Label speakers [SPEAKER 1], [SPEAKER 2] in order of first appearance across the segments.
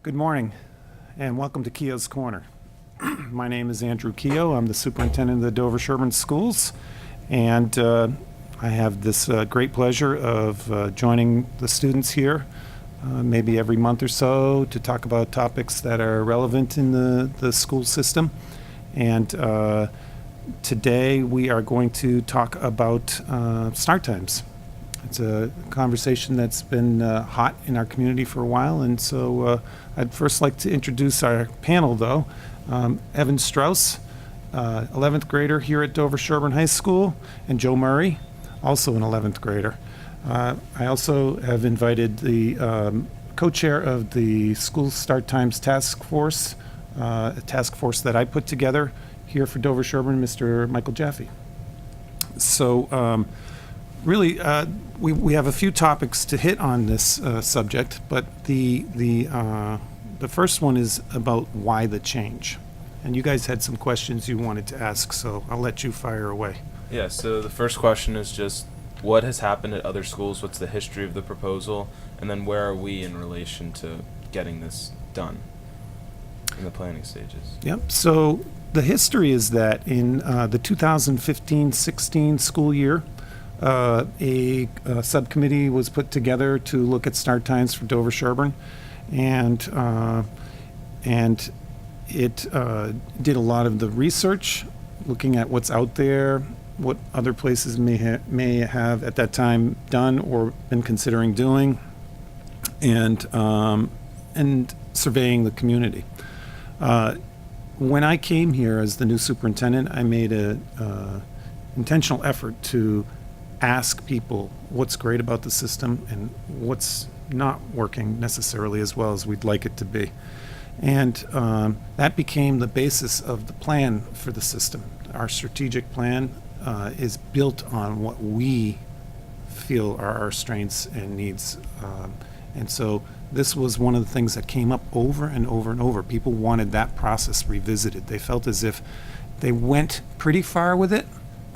[SPEAKER 1] Good morning, and welcome to Keough's Corner. My name is Andrew Keough. I'm the superintendent of the Dover-Sherborn Schools, and I have this great pleasure of joining the students here maybe every month or so to talk about topics that are relevant in the school system. And today we are going to talk about start times. It's a conversation that's been hot in our community for a while, and so I'd first like to introduce our panel, though. Evan Strauss, 11th grader here at Dover-Sherborn High School, and Joe Murray, also an 11th grader. I also have invited the co-chair of the School Start Times Task Force, a task force that I put together here for Dover-Sherborn, Mr. Michael Jaffe. So really, we have a few topics to hit on this subject, but the first one is about why the change. And you guys had some questions you wanted to ask, so I'll let you fire away.
[SPEAKER 2] Yeah, so the first question is just what has happened at other schools, what's the history of the proposal, and then where are we in relation to getting this done in the planning stages?
[SPEAKER 1] Yep, so the history is that in the 2015-16 school year, a subcommittee was put together to look at start times for Dover-Sherborn, and it did a lot of the research, looking at what's out there, what other places may have at that time done or been considering doing, and surveying the community. When I came here as the new superintendent, I made a intentional effort to ask people what's great about the system and what's not working necessarily as well as we'd like it to be. And that became the basis of the plan for the system. Our strategic plan is built on what we feel are our strengths and needs. And so this was one of the things that came up over and over and over. People wanted that process revisited. They felt as if they went pretty far with it,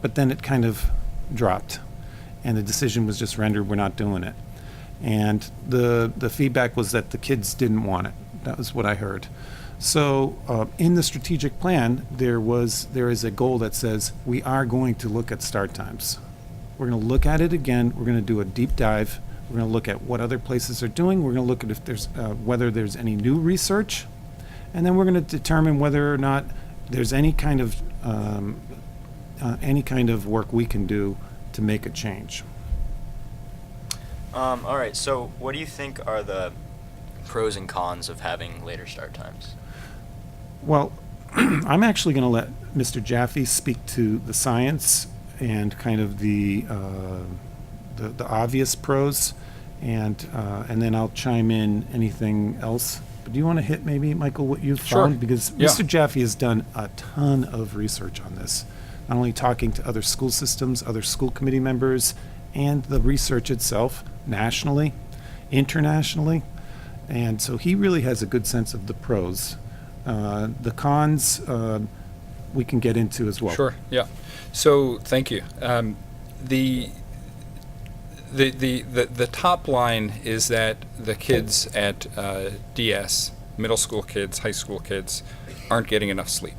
[SPEAKER 1] but then it kind of dropped. And the decision was just rendered, we're not doing it. And the feedback was that the kids didn't want it. That was what I heard. So in the strategic plan, there is a goal that says we are going to look at start times. We're going to look at it again. We're going to do a deep dive. We're going to look at what other places are doing. We're going to look at if there's whether there's any new research, and then we're going to determine whether or not there's any kind of work we can do to make a change.
[SPEAKER 3] All right, so what do you think are the pros and cons of having later start times?
[SPEAKER 1] Well, I'm actually going to let Mr. Jaffe speak to the science and kind of the obvious pros, and then I'll chime in anything else. But do you want to hit maybe, Michael, what you've found? Because Mr. Jaffe has done a ton of research on this, not only talking to other school systems, other school committee members, and the research itself nationally, internationally. And so he really has a good sense of the pros. The cons we can get into as well.
[SPEAKER 4] Sure, yeah. So thank you. The top line is that the kids at DS, middle school kids, high school kids, aren't getting enough sleep.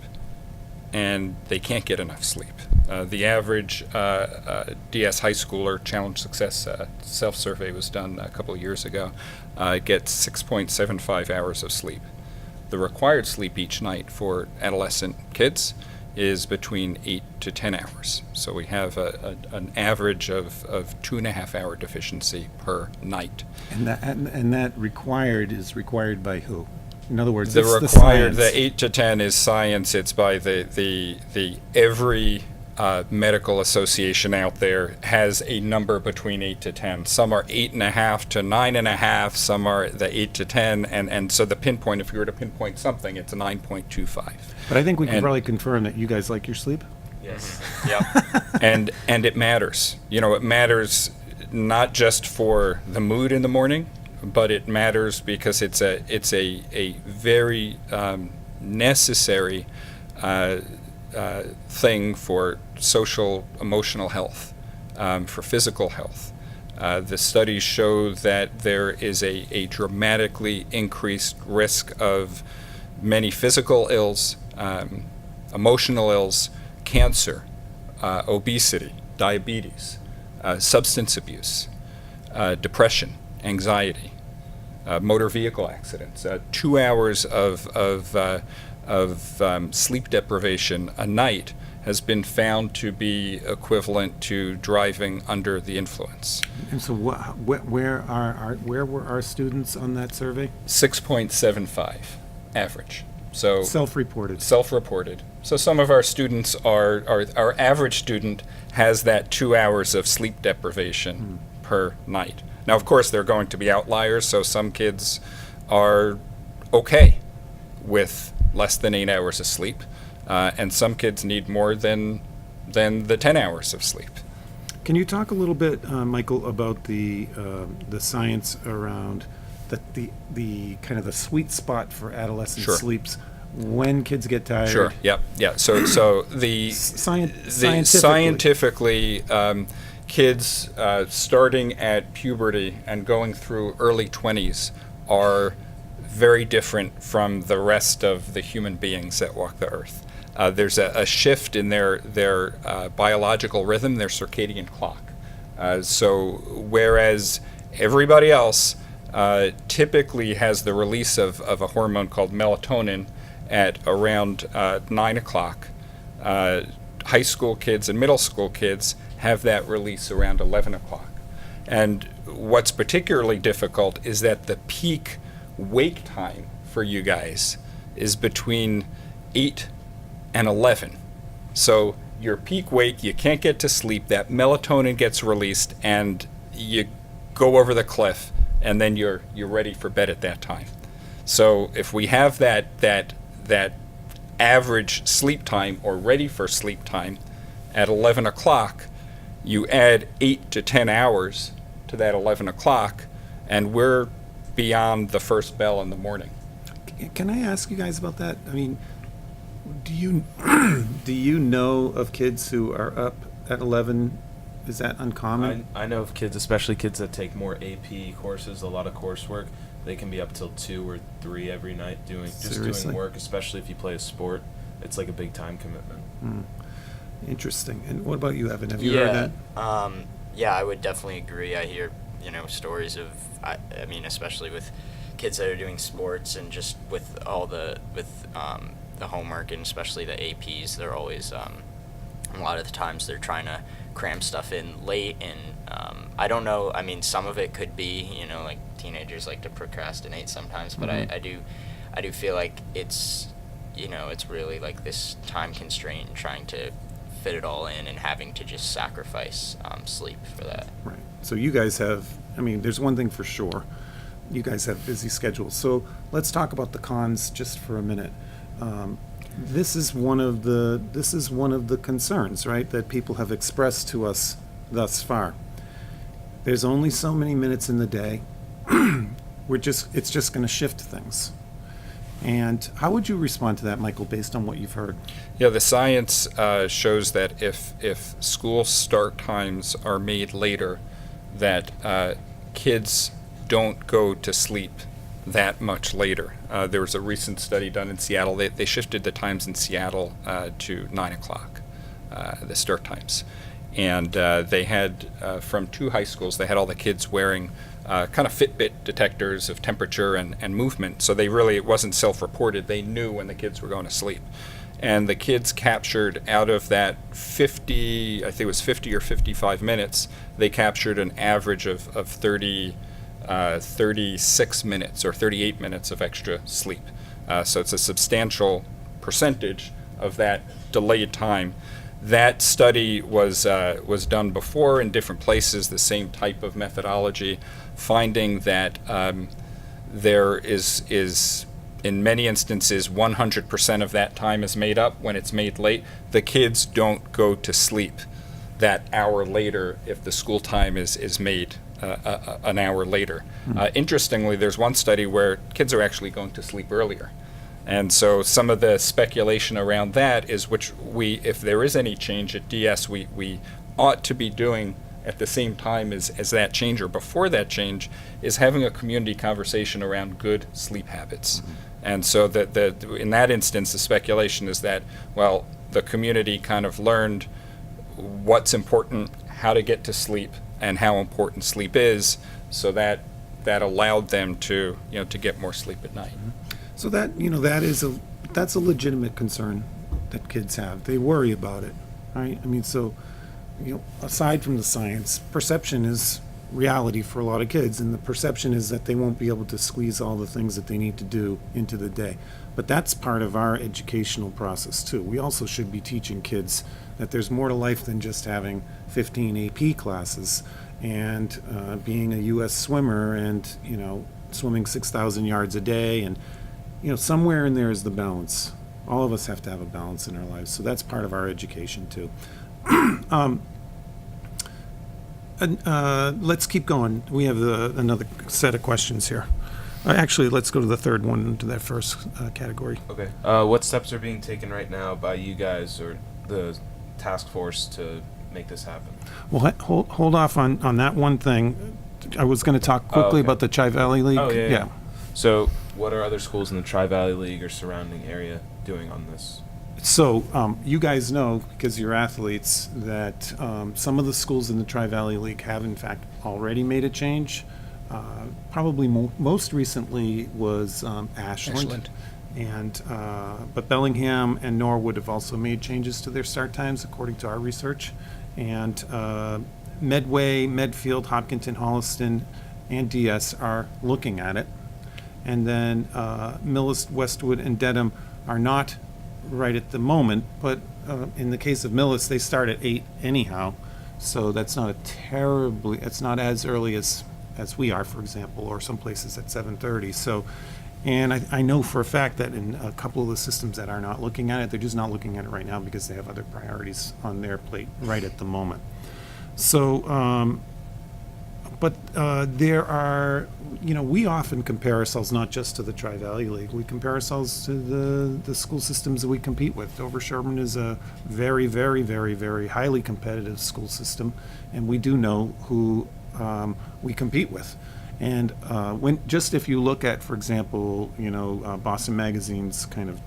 [SPEAKER 4] And they can't get enough sleep. The average DS high schooler challenge success self-survey was done a couple of years ago, gets 6.75 hours of sleep. The required sleep each night for adolescent kids is between 8 to 10 hours. So we have an average of 2.5 hour deficiency per night.
[SPEAKER 1] And that required is required by who? In other words,
[SPEAKER 4] the
[SPEAKER 1] it's
[SPEAKER 4] required,
[SPEAKER 1] the
[SPEAKER 4] 8 to 10 is science. It's by the every medical association out there has a number between 8 to 10. Some are 8.5 to 9.5. Some are the 8 to 10. And so the pinpoint, if you were to pinpoint something, it's a 9.25.
[SPEAKER 1] But I think we can probably confirm that you guys like your sleep.
[SPEAKER 3] Yes. Yep.
[SPEAKER 4] And it matters. You know, it matters not just for the mood in the morning, but it matters because it's a very necessary thing for social, emotional health, for physical health. The studies show that there is a dramatically increased risk of many physical ills, emotional ills, cancer, obesity, diabetes, substance abuse, depression, anxiety, motor vehicle accidents. 2 hours of sleep deprivation a night has been found to be equivalent to driving under the influence.
[SPEAKER 1] And so where were our students on that survey?
[SPEAKER 4] 6.75 average. So
[SPEAKER 1] Self-reported.
[SPEAKER 4] self-reported. So some of our students our average student has that 2 hours of sleep deprivation per night. Now, of course, there are going to be outliers, so some kids are okay with less than 8 hours of sleep, and some kids need more than the 10 hours of sleep.
[SPEAKER 1] Can you talk a little bit, Michael, about the science around the kind of the sweet spot for adolescent
[SPEAKER 4] Sure.
[SPEAKER 1] sleeps when kids get tired?
[SPEAKER 4] Sure. Yep. Yeah. So the scientifically, kids starting at puberty and going through early 20s are very different from the rest of the human beings that walk the earth. There's a shift in their biological rhythm, their circadian clock. So whereas everybody else typically has the release of a hormone called melatonin at around 9 o'clock, high school kids and middle school kids have that release around 11 o'clock. And what's particularly difficult is that the peak wake time for you guys is between 8 and 11. So your peak wake, you can't get to sleep, that melatonin gets released, and you go over the cliff, and then you're ready for bed at that time. So if we have that average sleep time or ready for sleep time at 11 o'clock, you add 8 to 10 hours to that 11 o'clock, and we're beyond the first bell in the morning.
[SPEAKER 1] Can I ask you guys about that? I mean, do you know of kids who are up at 11? Is that uncommon?
[SPEAKER 2] I know of kids, especially kids that take more AP courses, a lot of coursework. They can be up till 2 or 3 every night doing
[SPEAKER 1] Seriously?
[SPEAKER 2] work, especially if you play a sport. It's like a big time commitment.
[SPEAKER 1] Interesting. And what about you, Evan? Have you heard that?
[SPEAKER 3] Yeah, I would definitely agree. I hear, stories of, I mean, especially with kids that are doing sports and just with all the homework and especially the APs, they're always, a lot of the times they're trying to cram stuff in late, and I don't know, I mean, some of it could be, like teenagers like to procrastinate sometimes, but I do feel like it's, it's really like this time constraint, trying to fit it all in and having to just sacrifice sleep for that.
[SPEAKER 1] Right. So you guys have, I mean, there's one thing for sure. You guys have busy schedules. So let's talk about the cons just for a minute. This is one of the concerns, right, that people have expressed to us thus far. There's only so many minutes in the day. It's just going to shift things. And how would you respond to that, Michael, based on what you've heard?
[SPEAKER 4] Yeah, the science shows that if school start times are made later, that kids don't go to sleep that much later. There was a recent study done in Seattle. They shifted the times in Seattle to 9 o'clock, the start times. And they had, from 2 high schools, they had all the kids wearing kind of Fitbit detectors of temperature and movement. So it wasn't self-reported. They knew when the kids were going to sleep. And the kids captured out of that 50, I think it was 50 or 55 minutes, they captured an average of 36 minutes or 38 minutes of extra sleep. So it's a substantial percentage of that delayed time. That study was done before in different places, the same type of methodology, finding that there is in many instances 100% of that time is made up when it's made late. The kids don't go to sleep that hour later if the school time is made an hour later. Interestingly, there's one study where kids are actually going to sleep earlier. And so some of the speculation around that is if there is any change at DS, we ought to be doing at the same time as that change or before that change is having a community conversation around good sleep habits. And so that in that instance, the speculation is that, well, the community kind of learned what's important, how to get to sleep, and how important sleep is, so that allowed them to to get more sleep at night.
[SPEAKER 1] So that's a legitimate concern that kids have. They worry about it, right? I mean, so, aside from the science, perception is reality for a lot of kids, and the perception is that they won't be able to squeeze all the things that they need to do into the day. But that's part of our educational process too. We also should be teaching kids that there's more to life than just having 15 AP classes and being a U.S. swimmer and swimming 6,000 yards a day, and somewhere in there is the balance. All of us have to have a balance in our lives, so that's part of our education too. Let's keep going. We have another set of questions here. Actually, let's go to the third one, to that first category.
[SPEAKER 2] Okay. What steps are being taken right now by you guys or the task force to make this happen?
[SPEAKER 1] Well, hold off on that one thing. I was going to talk quickly
[SPEAKER 2] okay.
[SPEAKER 1] about the Tri-Valley League.
[SPEAKER 2] Oh, yeah. So what are other schools in the Tri-Valley League or surrounding area doing on this?
[SPEAKER 1] So you guys know, because you're athletes, that some of the schools in the Tri-Valley League have in fact already made a change. Probably most recently was Ashland. And but Bellingham and Norwood have also made changes to their start times according to our research. And Medway, Medfield, Hopkinton, Holliston, and DS are looking at it. And then Millis, Westwood, and Dedham are not right at the moment, but in the case of Millis, they start at 8 anyhow, so that's not it's not as early as we are, for example, or some places at 7:30. So, and I know for a fact that in a couple of the systems that are not looking at it, they're just not looking at it right now because they have other priorities on their plate right at the moment. So, but there are, we often compare ourselves not just to the Tri-Valley League. We compare ourselves to the school systems that we compete with. Dover-Sherborn is a very, very, very, very highly competitive school system, and we do know who we compete with. And if you look at, for example, Boston Magazine's kind of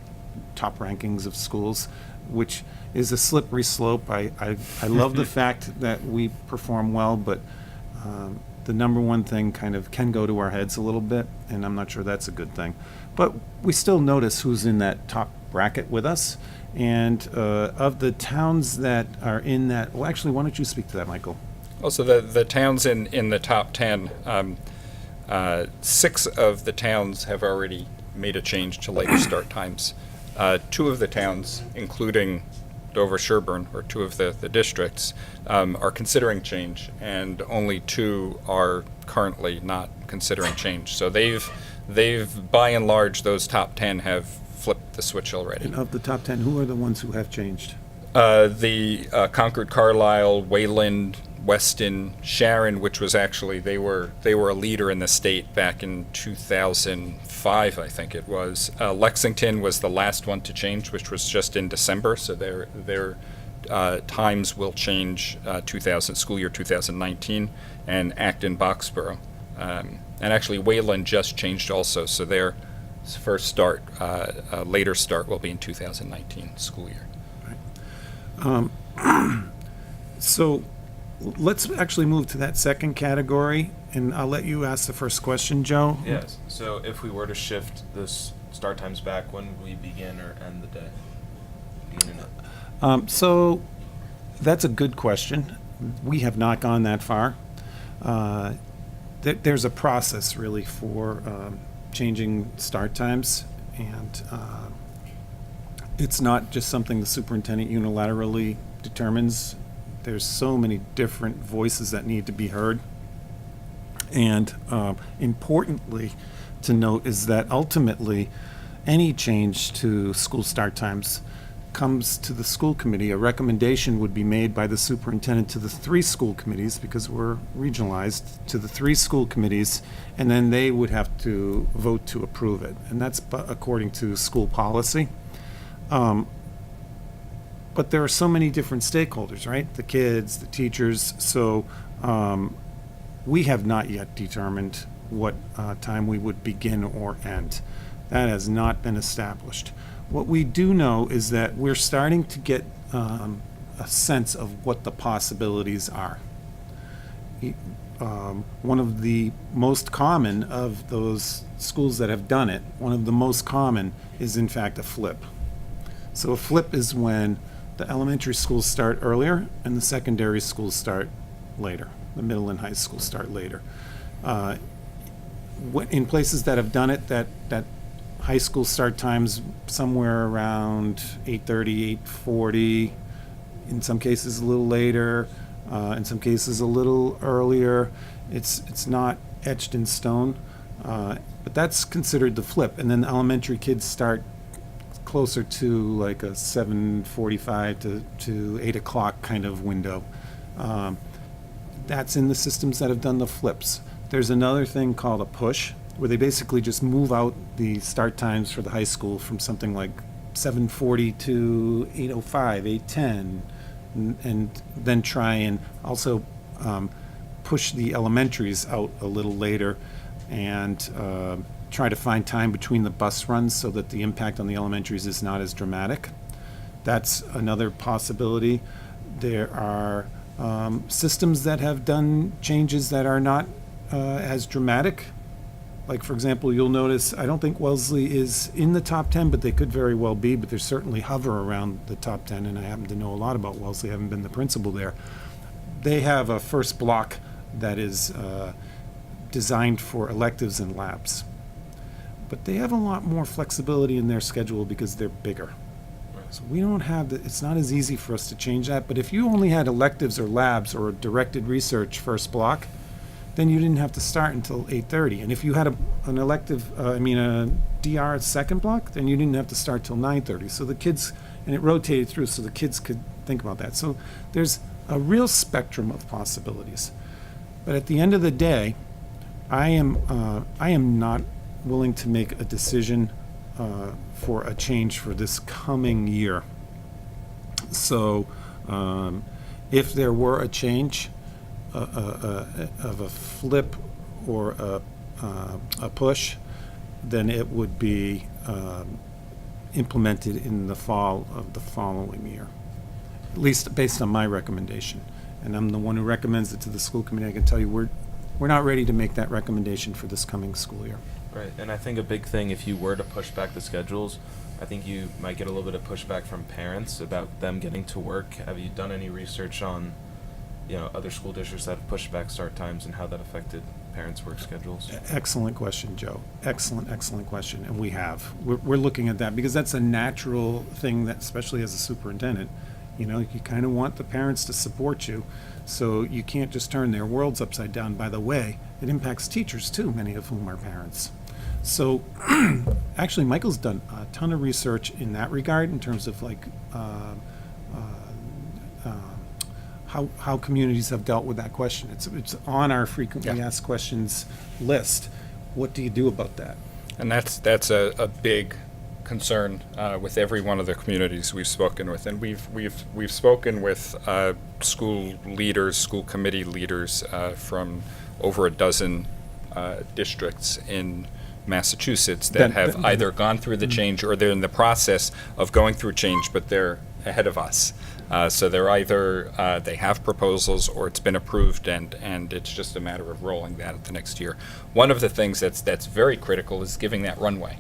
[SPEAKER 1] top rankings of schools, which is a slippery slope. I love the fact that we perform well, but the number one thing kind of can go to our heads a little bit, and I'm not sure that's a good thing. But we still notice who's in that top bracket with us. And of the towns that are in that, well, actually, why don't you speak to that, Michael?
[SPEAKER 4] Also, the towns in the top 10, 6 of the towns have already made a change to later start times. 2 of the towns, including Dover-Sherborn, or 2 of the districts, are considering change, and only 2 are currently not considering change. So they've by and large, those top 10 have flipped the switch already.
[SPEAKER 1] And of the top 10, who are the ones who have changed?
[SPEAKER 4] The Concord, Carlisle, Wayland, Weston, Sharon, which was actually, they were a leader in the state back in 2005, I think it was. Lexington was the last one to change, which was just in December, so their times will change school year 2019, and Acton, Boxborough. And actually Wayland just changed also, so their first start, later start will be in 2019 school year.
[SPEAKER 1] So let's actually move to that second category, and I'll let you ask the first question, Joe.
[SPEAKER 2] Yes. So if we were to shift this start times back, when would we begin or end the day?
[SPEAKER 1] So that's a good question. We have not gone that far. There's a process really for changing start times, and it's not just something the superintendent unilaterally determines. There's so many different voices that need to be heard. And importantly to note is that ultimately any change to school start times comes to the school committee. A recommendation would be made by the superintendent to the 3 school committees, because we're regionalized, to the 3 school committees, and then they would have to vote to approve it. And that's according to school policy. but there are so many different stakeholders, right? The kids, the teachers. So we have not yet determined what time we would begin or end. That has not been established. What we do know is that we're starting to get a sense of what the possibilities are. One of the most common of those schools that have done it, one of the most common is in fact a flip. So a flip is when the elementary schools start earlier and the secondary schools start later. The middle and high schools start later. In places that have done it, that high school start times somewhere around 8:30, 8:40, in some cases a little later, in some cases a little earlier. It's not etched in stone, but that's considered the flip. And then the elementary kids start closer to like a 7:45 to 8 o'clock kind of window. That's in the systems that have done the flips. There's another thing called a push, where they basically just move out the start times for the high school from something like 7:40 to 8:05, 8:10, and then try and also push the elementaries out a little later and try to find time between the bus runs so that the impact on the elementaries is not as dramatic. That's another possibility. There are systems that have done changes that are not as dramatic. Like, for example, you'll notice, I don't think Wellesley is in the top 10, but they could very well be, but they certainly hover around the top 10, and I happen to know a lot about Wellesley, I haven't been the principal there. They have a first block that is designed for electives and labs. But they have a lot more flexibility in their schedule because they're bigger. So we don't have it's not as easy for us to change that, but if you only had electives or labs or directed research first block, then you didn't have to start until 8:30. And if you had an elective, a DR second block, then you didn't have to start till 9:30. So the kids, and it rotated through so the kids could think about that. So there's a real spectrum of possibilities. But at the end of the day, I am not willing to make a decision for a change for this coming year. So if there were a change of a flip or a push, then it would be implemented in the fall of the following year, at least based on my recommendation. And I'm the one who recommends it to the school committee. I can tell you we're not ready to make that recommendation for this coming school year.
[SPEAKER 2] Right, and I think a big thing, if you were to push back the schedules, I think you might get a little bit of pushback from parents about them getting to work. Have you done any research on, other school districts that have pushed back start times and how that affected parents' work schedules?
[SPEAKER 1] Excellent question, Joe. Excellent question. And we have. We're looking at that because that's a natural thing that, especially as a superintendent, you kind of want the parents to support you. So you can't just turn their worlds upside down. By the way, it impacts teachers too, many of whom are parents. So actually, Michael's done a ton of research in that regard in terms of how communities have dealt with that question. It's on our frequently asked questions list. What do you do about that?
[SPEAKER 4] And that's a big concern with every one of the communities we've spoken with, and we've spoken with school leaders, school committee leaders from over a dozen districts in Massachusetts that have either gone through the change or they're in the process of going through change, but they're ahead of us. So they're either they have proposals or it's been approved, and it's just a matter of rolling that at the next year. One of the things that's very critical is giving that runway.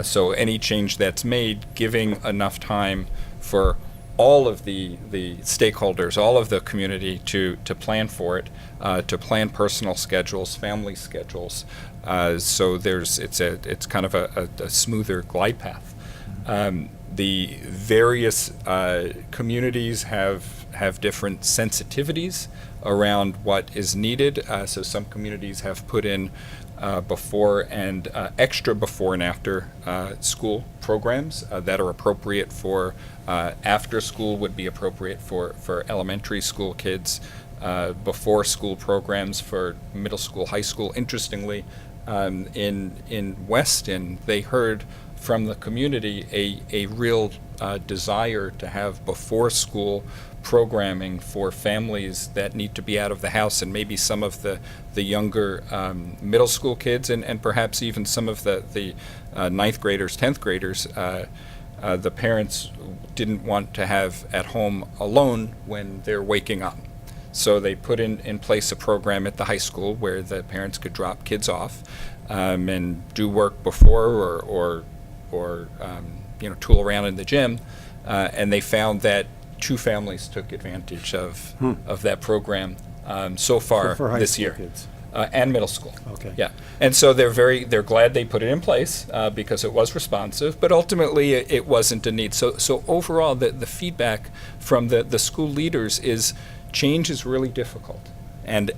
[SPEAKER 4] So any change that's made, giving enough time for all of the stakeholders, all of the community to plan for it, to plan personal schedules, family schedules. So it's kind of a smoother glide path. The various communities have different sensitivities around what is needed. So some communities have put in before and extra before and after school programs that are appropriate for after school would be appropriate for elementary school kids, before school programs for middle school, high school. Interestingly, in Weston, they heard from the community a real desire to have before school programming for families that need to be out of the house, and maybe some of the younger middle school kids, and perhaps even some of the ninth graders, 10th graders. The parents didn't want to have at home alone when they're waking up. So they put in place a program at the high school where the parents could drop kids off and do work before or tool around in the gym. And they found that 2 families took advantage of that program so far
[SPEAKER 1] For high
[SPEAKER 4] this
[SPEAKER 1] school
[SPEAKER 4] year.
[SPEAKER 1] kids.
[SPEAKER 4] And middle school.
[SPEAKER 1] Okay.
[SPEAKER 4] Yeah, and so they're glad they put it in place because it was responsive, but ultimately it wasn't a need. So overall, the feedback from the school leaders is change is really difficult, and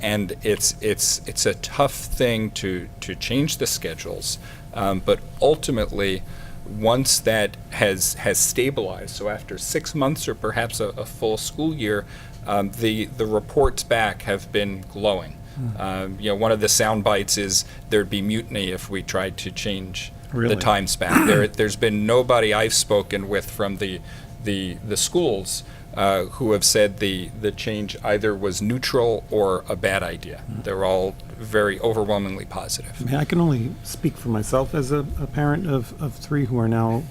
[SPEAKER 4] it's a tough thing to change the schedules, but ultimately, once that has stabilized, so after 6 months or perhaps a full school year, the reports back have been glowing. One of the sound bites is there'd be mutiny if we tried to change
[SPEAKER 1] Really?
[SPEAKER 4] the times back. There's been nobody I've spoken with from the schools who have said the change either was neutral or a bad idea. They're all very overwhelmingly positive.
[SPEAKER 1] I mean, I can only speak for myself as a parent of 3 who are now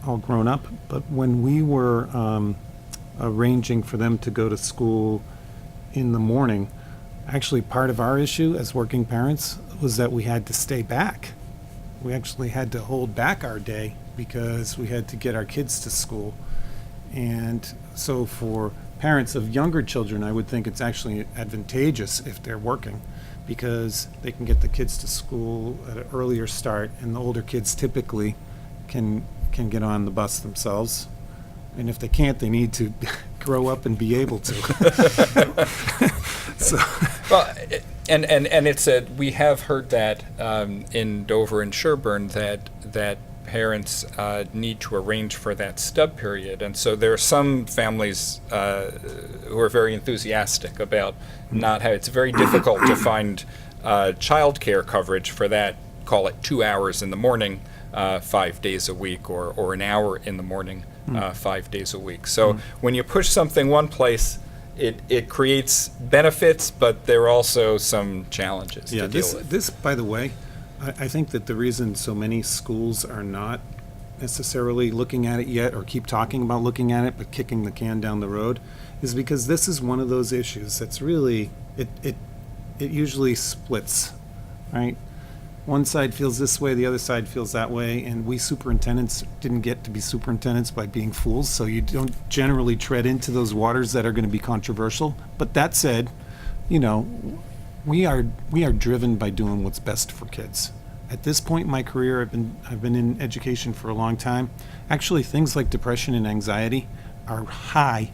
[SPEAKER 1] all grown up, but when we were arranging for them to go to school in the morning, actually part of our issue as working parents was that we had to stay back. We actually had to hold back our day because we had to get our kids to school. And so for parents of younger children, I would think it's actually advantageous if they're working, because they can get the kids to school at an earlier start, and the older kids typically can get on the bus themselves. And if they can't, they need to grow up and be able to. So.
[SPEAKER 4] Well, and it's we have heard that in Dover and Sherborn that parents need to arrange for that stub period, and so there are some families who are very enthusiastic about not having. It's very difficult to find child care coverage for that. Call it 2 hours in the morning, 5 days a week, or an hour in the morning, 5 days a week. So when you push something one place, it creates benefits, but there are also some challenges to deal with.
[SPEAKER 1] This, by the way, I think that the reason so many schools are not necessarily looking at it yet, or keep talking about looking at it, but kicking the can down the road, is because this is one of those issues that's really, it usually splits, right? One side feels this way, the other side feels that way, and we superintendents didn't get to be superintendents by being fools, so you don't generally tread into those waters that are going to be controversial. But that said, we are driven by doing what's best for kids. At this point in my career, I've been in education for a long time. Actually, things like depression and anxiety are high.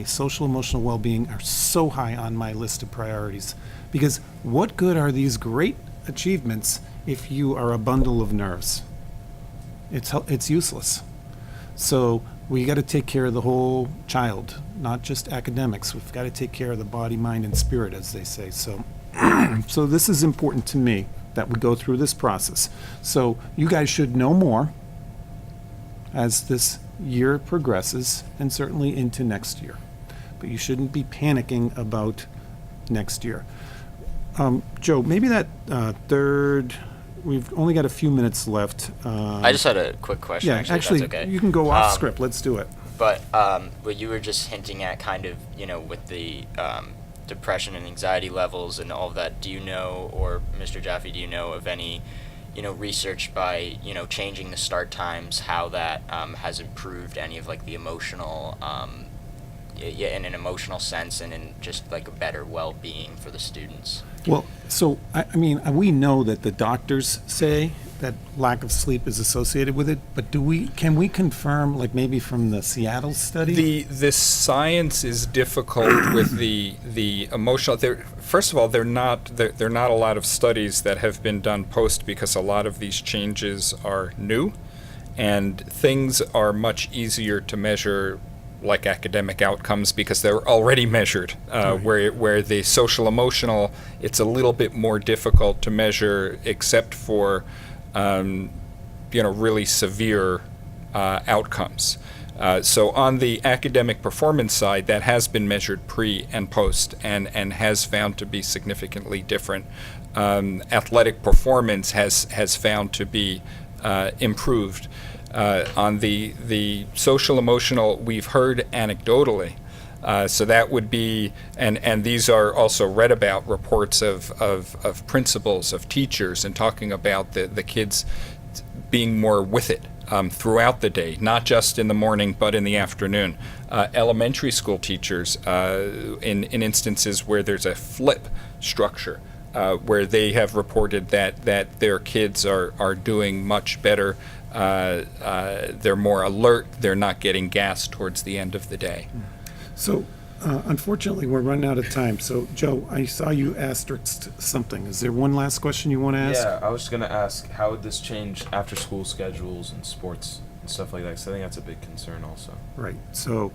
[SPEAKER 1] Social emotional well-being are so high on my list of priorities, because what good are these great achievements if you are a bundle of nerves? It's useless. So we got to take care of the whole child, not just academics. We've got to take care of the body, mind, and spirit, as they say. So, so this is important to me that we go through this process. So you guys should know more as this year progresses, and certainly into next year. But you shouldn't be panicking about next year. Joe, maybe that third, we've only got a few minutes left.
[SPEAKER 3] I just had a quick question.
[SPEAKER 1] Yeah,
[SPEAKER 3] actually, if that's okay.
[SPEAKER 1] You can go off script. Let's do it.
[SPEAKER 3] But what you were just hinting at, kind of, with the depression and anxiety levels and all of that, do you know, or Mr. Jaffe, do you know of any, research by, changing the start times, how that has improved any of, like, the emotional, in an emotional sense, and in just, like, a better well-being for the students?
[SPEAKER 1] Well, so, I mean, we know that the doctors say that lack of sleep is associated with it, but can we confirm, like maybe from the Seattle study?
[SPEAKER 4] The science is difficult with the emotional. First of all, there are not a lot of studies that have been done post, because a lot of these changes are new, and things are much easier to measure, like academic outcomes, because they're already measured. Where the social emotional, it's a little bit more difficult to measure, except for really severe outcomes. So on the academic performance side, that has been measured pre and post and has found to be significantly different. Athletic performance has found to be improved. On the social emotional, we've heard anecdotally. So that would be, and these are also read about reports of principals, of teachers, and talking about the kids being more with it throughout the day, not just in the morning, but in the afternoon. Elementary school teachers, in instances where there's a flip structure, where they have reported that their kids are doing much better. They're more alert. They're not getting gassed towards the end of the day.
[SPEAKER 1] So, unfortunately, we're running out of time. So, Joe, I saw you asterisked something. Is there one last question you want to ask?
[SPEAKER 2] Yeah, I was going to ask, how would this change after-school schedules and sports and stuff like that? Because I think that's a big concern also.
[SPEAKER 1] Right. So,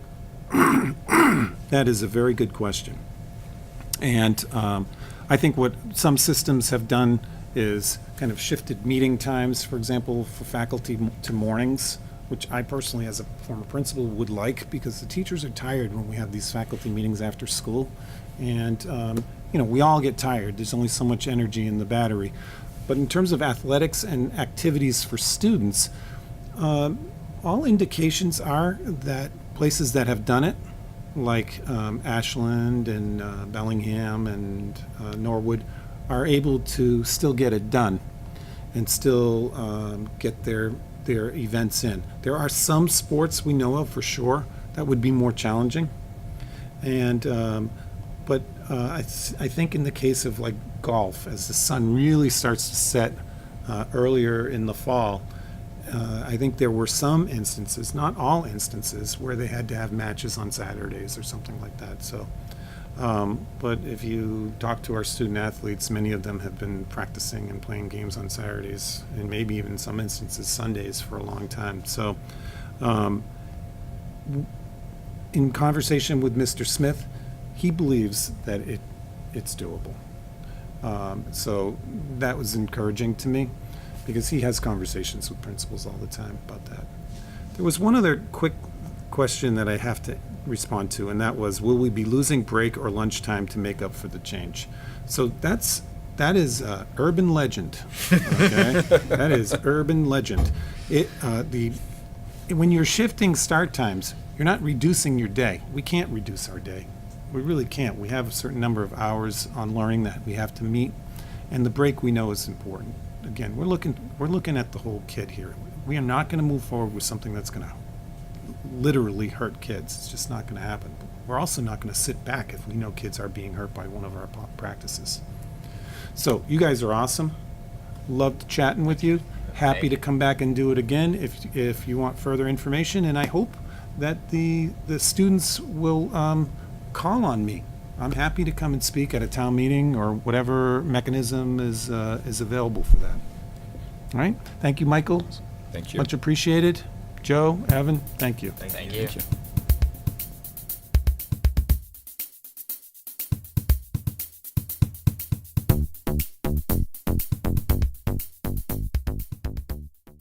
[SPEAKER 1] that is a very good question. And I think what some systems have done is kind of shifted meeting times, for example, for faculty to mornings, which I personally, as a former principal, would like, because the teachers are tired when we have these faculty meetings after school. And, we all get tired. There's only so much energy in the battery. But in terms of athletics and activities for students, all indications are that places that have done it, like Ashland and Bellingham and Norwood, are able to still get it done and still get their events in. There are some sports we know of for sure that would be more challenging, and but I think in the case of like golf, as the sun really starts to set earlier in the fall, I think there were some instances, not all instances, where they had to have matches on Saturdays or something like that. So, but if you talk to our student athletes, many of them have been practicing and playing games on Saturdays, and maybe even in some instances Sundays for a long time. So, in conversation with Mr. Smith, he believes that it's doable. So that was encouraging to me, because he has conversations with principals all the time about that. There was one other quick question that I have to respond to, and that was, will we be losing break or lunchtime to make up for the change? So that is urban legend. Okay? That is urban legend. When you're shifting start times, you're not reducing your day. We can't reduce our day. We really can't. We have a certain number of hours on learning that we have to meet, and the break we know is important. Again, we're looking at the whole kid here. We are not going to move forward with something that's going to literally hurt kids. It's just not going to happen. But we're also not going to sit back if we know kids are being hurt by one of our practices. So you guys are awesome. Loved chatting with you. Happy to come back and do it again if you want further information. And I hope that the students will call on me. I'm happy to come and speak at a town meeting or whatever mechanism is available for that. All right. Thank you, Michael.
[SPEAKER 4] Thank you.
[SPEAKER 1] Much appreciated. Joe, Evan, thank you.
[SPEAKER 3] Thank you.